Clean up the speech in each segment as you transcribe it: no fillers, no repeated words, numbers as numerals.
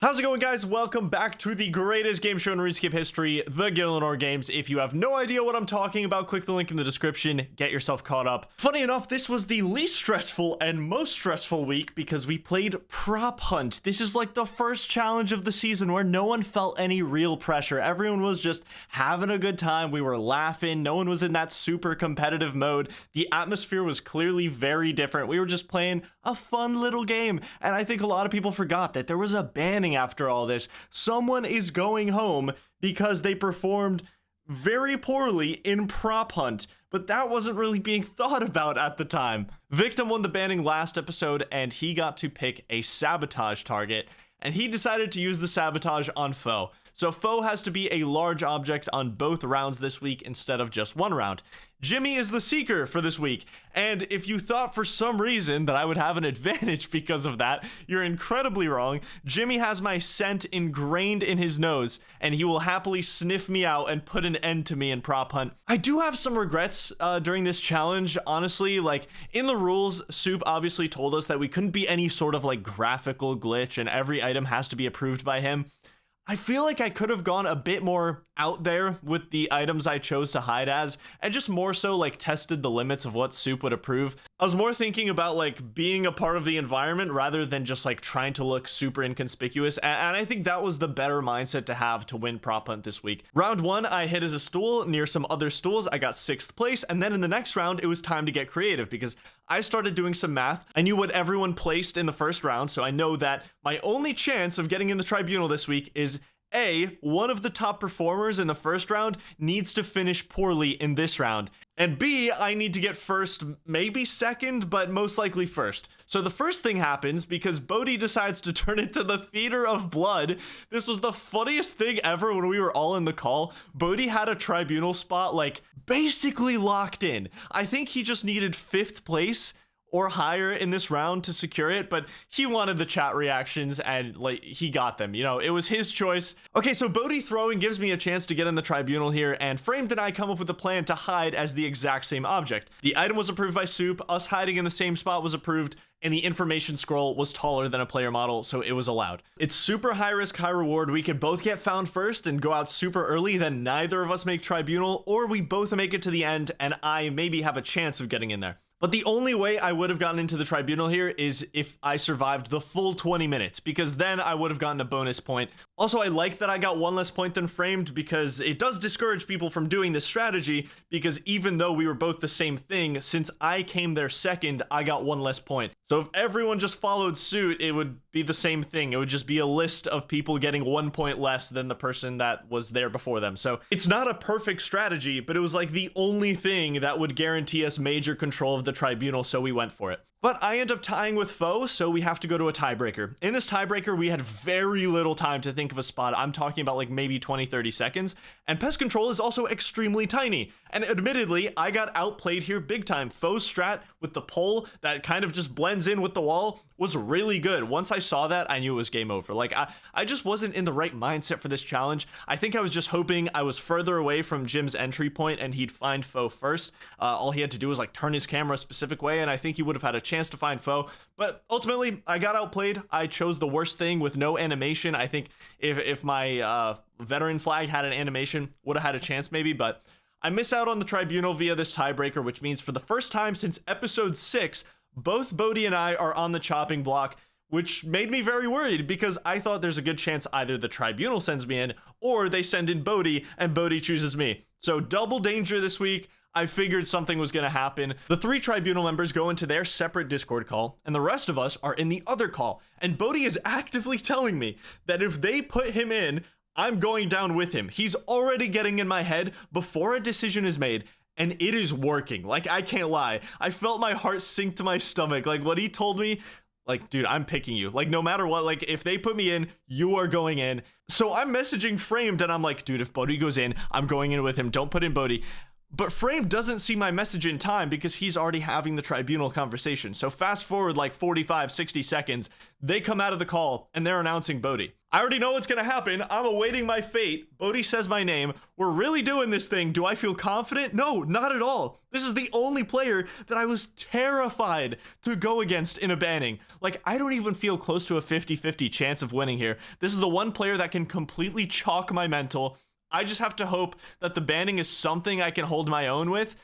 How's it going, guys? Welcome back to the greatest game show in RuneScape history, the Gielinor games. If you have no idea what I'm talking about, click the link in the description, get yourself caught up. Funny enough, this was the least stressful and most stressful week because we played Prop Hunt. This is like the first challenge of the season where no one felt any real pressure. Everyone was just having a good time. We were laughing. No one was in that super competitive mode. The atmosphere was clearly very different. We were just playing a fun little game. And I think a lot of people forgot that there was a banning after all this. Someone is going home because they performed very poorly in Prop Hunt, but that wasn't really being thought about at the time. Victim won the banning last episode, and he got to pick a sabotage target, and he decided to use the sabotage on Foe. So Foe has to be a large object on both rounds this week instead of just one round. Jimmy is the Seeker for this week, and if you thought for some reason that I would have an advantage because of that, you're incredibly wrong. Jimmy has my scent ingrained in his nose, and he will happily sniff me out and put an end to me in Prop Hunt. I do have some regrets during this challenge, honestly. Like, in the rules, Soup obviously told us that we couldn't be any sort of like graphical glitch, and every item has to be approved by him. I feel like I could have gone a bit more out there with the items I chose to hide as, and just more so like tested the limits of what Soup would approve. I was more thinking about like being a part of the environment rather than just like trying to look super inconspicuous, and I think that was the better mindset to have to win Prop Hunt this week. Round 1, I hid as a stool near some other stools. I got 6th place, and then in the next round, it was time to get creative because I started doing some math. I knew what everyone placed in the first round, so I know that my only chance of getting in the tribunal this week is A, one of the top performers in the first round needs to finish poorly in this round, and B, I need to get first, maybe second, but most likely first. So the first thing happens because Bodhi decides to turn into the Theater of Blood. This was the funniest thing ever when we were all in the call. Bodhi had a tribunal spot like basically locked in. I think he just needed 5th place or higher in this round to secure it, but he wanted the chat reactions and like he got them, you know, it was his choice. Okay, so Bodhi throwing gives me a chance to get in the tribunal here, and Framed and I come up with a plan to hide as the exact same object. The item was approved by Soup, us hiding in the same spot was approved, and the information scroll was taller than a player model, so it was allowed. It's super high risk, high reward. We could both get found first and go out super early, then neither of us make tribunal, or we both make it to the end and I maybe have a chance of getting in there. But the only way I would have gotten into the tribunal here is if I survived the full 20 minutes, because then I would have gotten a bonus point. Also, I like that I got one less point than Framed because it does discourage people from doing this strategy, because even though we were both the same thing, since I came there second, I got one less point. So if everyone just followed suit, it would be the same thing. It would just be a list of people getting 1 point less than the person that was there before them. So it's not a perfect strategy, but it was like the only thing that would guarantee us major control of the tribunal, so we went for it. But I end up tying with Foe, so we have to go to a tiebreaker. In this tiebreaker, we had very little time to think of a spot. I'm talking about like maybe 20-30 seconds. And pest control is also extremely tiny. And admittedly, I got outplayed here big time. Foe's strat with the pole that kind of just blends in with the wall was really good. Once I saw that, I knew it was game over. Like, I just wasn't in the right mindset for this challenge. I think I was just hoping I was further away from Jim's entry point and he'd find Foe first. All he had to do was like turn his camera a specific way, and I think he would have had a chance to find Foe. But ultimately, I got outplayed. I chose the worst thing with no animation. I think if my veteran flag had an animation, would have had a chance maybe, but I miss out on the tribunal via this tiebreaker, which means for the first time since episode 6, both Bodhi and I are on the chopping block, which made me very worried because I thought there's a good chance either the tribunal sends me in or they send in Bodhi and Bodhi chooses me. So double danger this week. I figured something was going to happen. The 3 tribunal members go into their separate Discord call, and the rest of us are in the other call. And Bodhi is actively telling me that if they put him in, I'm going down with him. He's already getting in my head before a decision is made, and it is working. Like, I can't lie. I felt my heart sink to my stomach. Like, what he told me, like, dude, I'm picking you. Like, no matter what, like, if they put me in, you are going in. So I'm messaging Framed, and I'm like, dude, if Bodhi goes in, I'm going in with him. Don't put in Bodhi. But Frame doesn't see my message in time because he's already having the tribunal conversation. So fast forward like 45, 60 seconds, they come out of the call and they're announcing Bodhi. I already know what's gonna happen. I'm awaiting my fate. Bodhi says my name. We're really doing this thing. Do I feel confident? No, not at all. This is the only player that I was terrified to go against in a banning. Like, I don't even feel close to a 50-50 chance of winning here. This is the one player that can completely chalk my mental. I just have to hope that the banning is something I can hold my own with.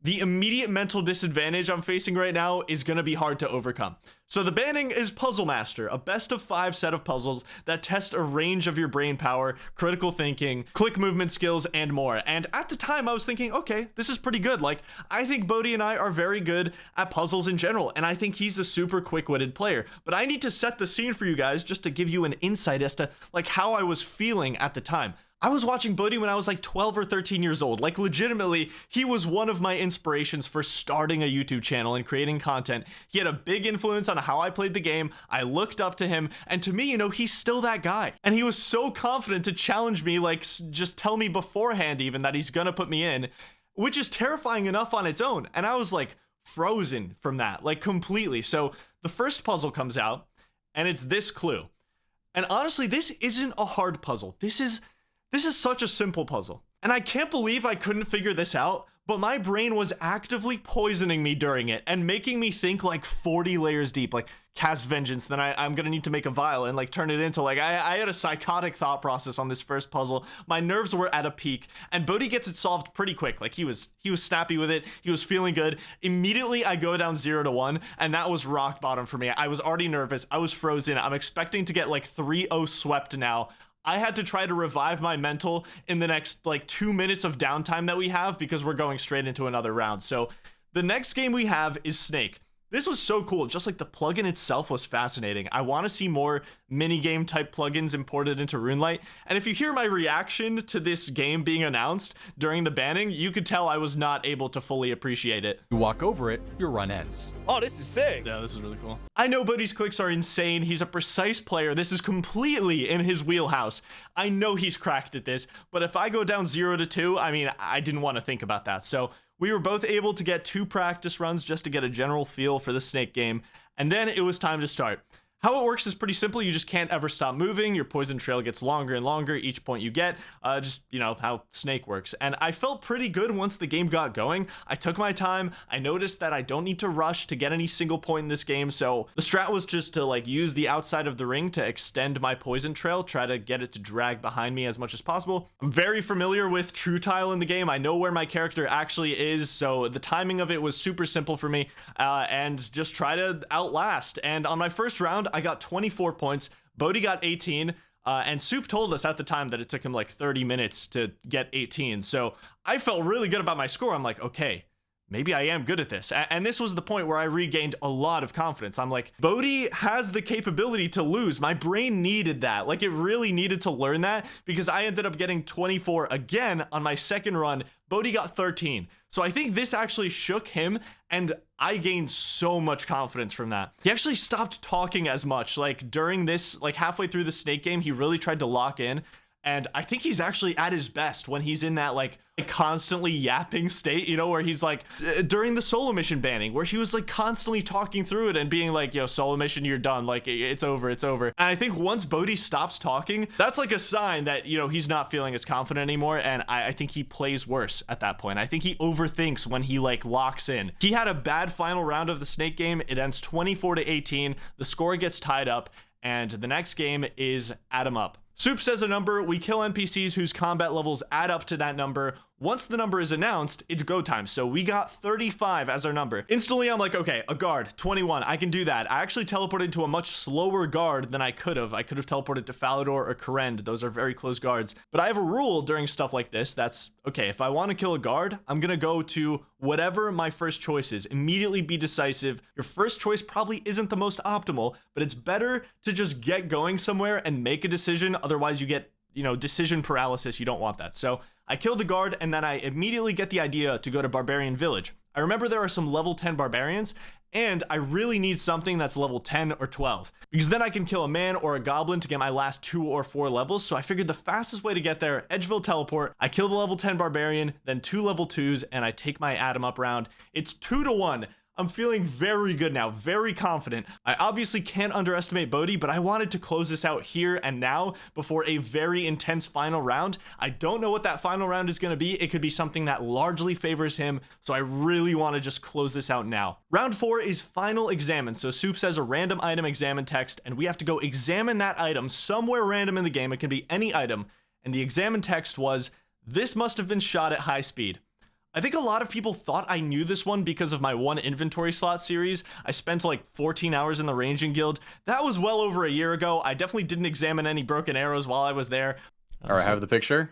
The immediate mental disadvantage I'm facing right now is going to be hard to overcome. So the banning is Puzzle Master, a best of 5 set of puzzles that test a range of your brain power, critical thinking, click movement skills, and more. And at the time I was thinking, okay, this is pretty good. Like, I think Bodhi and I are very good at puzzles in general, and I think he's a super quick-witted player. But I need to set the scene for you guys just to give you an insight as to like how I was feeling at the time. I was watching Bodhi when I was like 12 or 13 years old. Like, legitimately, he was one of my inspirations for starting a YouTube channel and creating content. He had a big influence on how I played the game. I looked up to him, and to me, you know, he's still that guy. And he was so confident to challenge me, like, just tell me beforehand even that he's gonna put me in, which is terrifying enough on its own. And I was like frozen from that, like completely. So the first puzzle comes out, and it's this clue. And honestly, this isn't a hard puzzle. This is such a simple puzzle. And I can't believe I couldn't figure this out, but my brain was actively poisoning me during it and making me think like 40 layers deep, like cast vengeance, then I'm gonna need to make a vial and like turn it into like, I had a psychotic thought process on this first puzzle. My nerves were at a peak, and Bodhi gets it solved pretty quick. Like, he was snappy with it. He was feeling good. Immediately I go down 0 to 1, and that was rock bottom for me. I was already nervous. I was frozen. I'm expecting to get like 3-0 swept now. I had to try to revive my mental in the next like 2 minutes of downtime that we have, because we're going straight into another round. So the next game we have is Snake. This was so cool. Just like the plugin itself was fascinating. I want to see more minigame type plugins imported into RuneLite. And if you hear my reaction to this game being announced during the banning, you could tell I was not able to fully appreciate it. You walk over it, your run ends. Oh, this is sick. Yeah, this is really cool. I know Bodhi's clicks are insane. He's a precise player. This is completely in his wheelhouse. I know he's cracked at this, but if I go down 0 to 2, I mean, I didn't want to think about that. So we were both able to get 2 practice runs just to get a general feel for the Snake game, and then it was time to start. How it works is pretty simple. You just can't ever stop moving. Your poison trail gets longer and longer each point you get. Just, you know, how Snake works. And I felt pretty good once the game got going. I took my time. I noticed that I don't need to rush to get any single point in this game. So the strat was just to like use the outside of the ring to extend my poison trail, try to get it to drag behind me as much as possible. I'm very familiar with True Tile in the game. I know where my character actually is. So the timing of it was super simple for me, and just try to outlast. And on my first round, I got 24 points. Bodhi got 18. And Soup told us at the time that it took him like 30 minutes to get 18. So I felt really good about my score. I'm like, okay, maybe I am good at this. And this was the point where I regained a lot of confidence. I'm like, Bodhi has the capability to lose. My brain needed that. Like, it really needed to learn that, because I ended up getting 24 again on my second run. Bodhi got 13. So I think this actually shook him, and I gained so much confidence from that. He actually stopped talking as much. Like, during this, like halfway through the Snake game, he really tried to lock in. And I think he's actually at his best when he's in that like constantly yapping state, you know, where he's like during the solo mission banning, where he was like constantly talking through it and being like, yo, solo mission, you're done. Like, it's over. It's over. And I think once Bodhi stops talking, that's like a sign that, you know, he's not feeling as confident anymore. And I think he plays worse at that point. I think he overthinks when he like locks in. He had a bad final round of the Snake game. It ends 24 to 18. The score gets tied up, and the next game is add 'em up. Soup says a number, we kill NPCs whose combat levels add up to that number. Once the number is announced, it's go time. So we got 35 as our number. Instantly, I'm like, okay, a guard, 21, I can do that. I actually teleported to a much slower guard than I could have. I could have teleported to Falador or Karend. Those are very close guards. But I have a rule during stuff like this that's, okay, if I want to kill a guard, I'm gonna go to whatever my first choice is. Immediately be decisive. Your first choice probably isn't the most optimal, but it's better to just get going somewhere and make a decision. Otherwise, you get, you know, decision paralysis. You don't want that. So I kill the guard, and then I immediately get the idea to go to Barbarian Village. I remember there are some level 10 barbarians, and I really need something that's level 10 or 12, because then I can kill a man or a goblin to get my last 2 or 4 levels. So I figured the fastest way to get there, Edgeville teleport, I kill the level 10 barbarian, then 2 level 2s, and I take my add 'em up round. It's 2 to 1. I'm feeling very good now, very confident. I obviously can't underestimate Bodhi, but I wanted to close this out here and now before a very intense final round. I don't know what that final round is going to be. It could be something that largely favors him, so I really want to just close this out now. Round 4 is final examine. So Soup says a random item examine text, and we have to go examine that item somewhere random in the game. It can be any item. And the examine text was, "This must have been shot at high speed." I think a lot of people thought I knew this one because of my one inventory slot series. I spent like 14 hours in the ranging guild. That was well over a year ago. I definitely didn't examine any broken arrows while I was there. All right, I have the picture.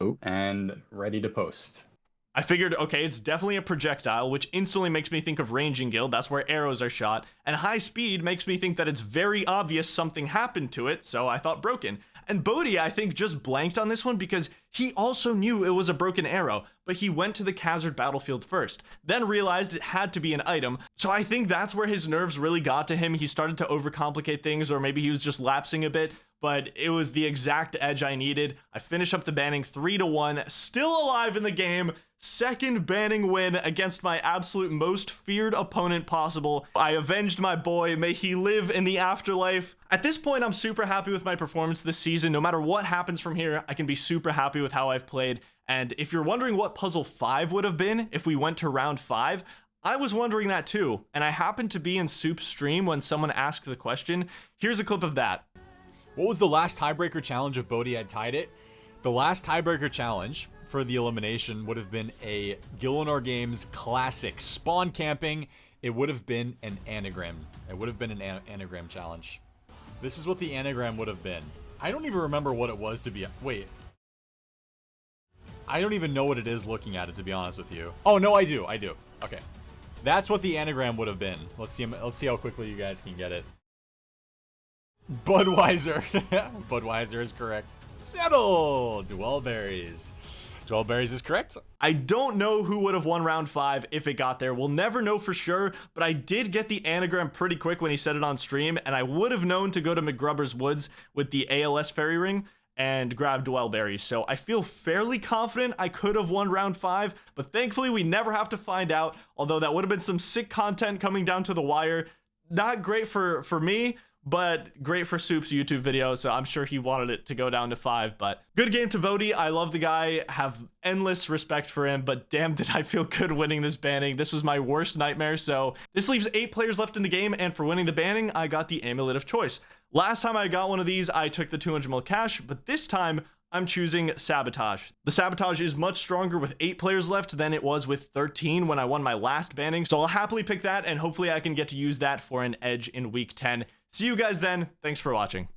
Oh, and ready to post. I figured, okay, it's definitely a projectile, which instantly makes me think of ranging guild. That's where arrows are shot. And high speed makes me think that it's very obvious something happened to it, so I thought broken. And Bodhi, I think, just blanked on this one because he also knew it was a broken arrow, but he went to the Khazard battlefield first, then realized it had to be an item. So I think that's where his nerves really got to him. He started to overcomplicate things, or maybe he was just lapsing a bit, but it was the exact edge I needed. I finished up the banning 3-1, still alive in the game. Second banning win against my absolute most feared opponent possible. I avenged my boy. May he live in the afterlife. At this point, I'm super happy with my performance this season. No matter what happens from here, I can be super happy with how I've played. And if you're wondering what puzzle 5 would have been if we went to round 5, I was wondering that too. And I happened to be in Soup's stream when someone asked the question. Here's a clip of that. What was the last tiebreaker challenge if Bodhi had tied it? The last tiebreaker challenge for the elimination would have been a Gielinor Games classic spawn camping. It would have been an anagram. It would have been an anagram challenge. This is what the anagram would have been. I don't even remember what it was to be. Wait. I don't even know what it is looking at it, to be honest with you. Oh, no, I do. Okay. That's what the anagram would have been. Let's see how quickly you guys can get it. Budweiser. Budweiser is correct. Settled. Dwellberries. Dwellberries is correct. I don't know who would have won round 5 if it got there. We'll never know for sure, but I did get the anagram pretty quick when he said it on stream, and I would have known to go to McGrubber's Woods with the ALS fairy ring and grab Dwellberries. So I feel fairly confident I could have won round 5, but thankfully we never have to find out, although that would have been some sick content coming down to the wire. Not great for me, but great for Soup's YouTube video, so I'm sure he wanted it to go down to 5. But good game to Bodhi. I love the guy, have endless respect for him, but damn did I feel good winning this banning. This was my worst nightmare. So this leaves 8 players left in the game, and for winning the banning, I got the Amulet of Choice. Last time I got one of these, I took the 200 mil cash, but this time I'm choosing Sabotage. The Sabotage is much stronger with 8 players left than it was with 13 when I won my last banning, so I'll happily pick that, and hopefully I can get to use that for an edge in week 10. See you guys then. Thanks for watching.